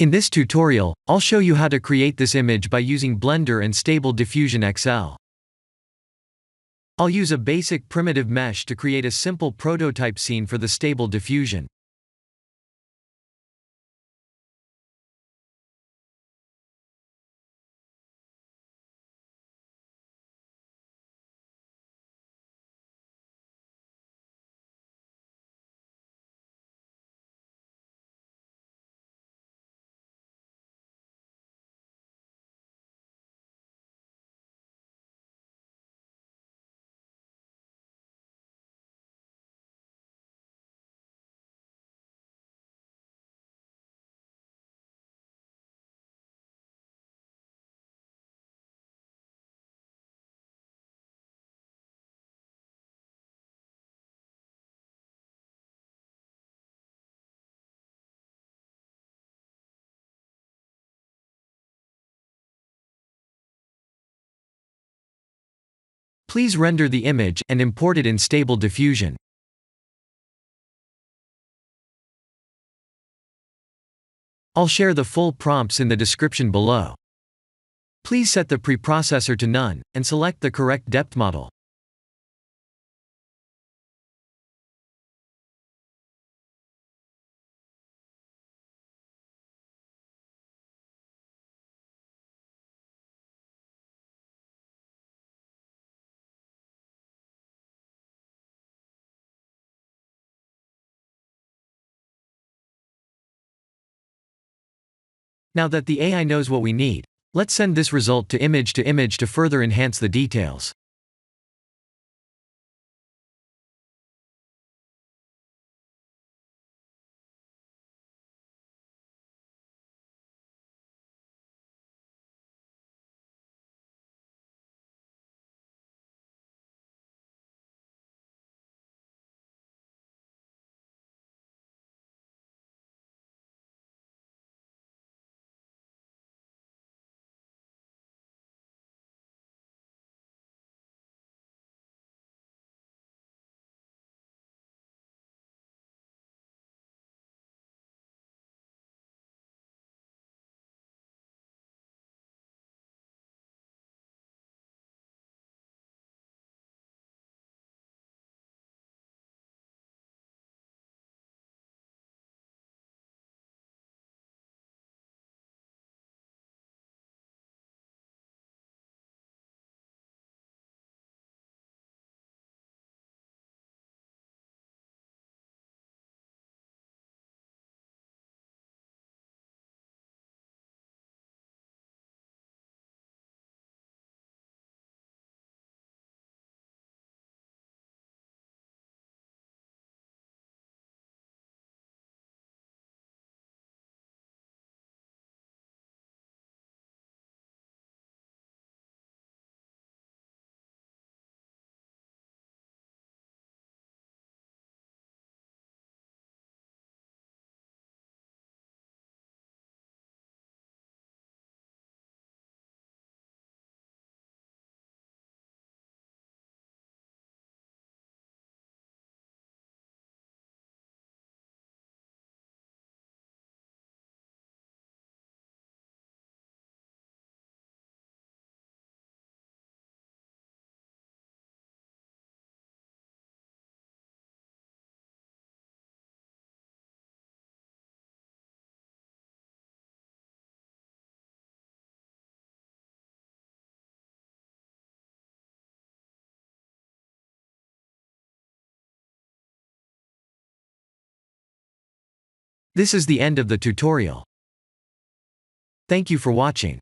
In this tutorial, I'll show you how to create this image by using Blender and Stable Diffusion XL. I'll use a basic primitive mesh to create a simple prototype scene for the Stable Diffusion. Please render the image and import it in Stable Diffusion. I'll share the full prompts in the description below. Please set the preprocessor to none, and select the correct depth model. Now that the AI knows what we need, let's send this result to image to further enhance the details. This is the end of the tutorial. Thank you for watching.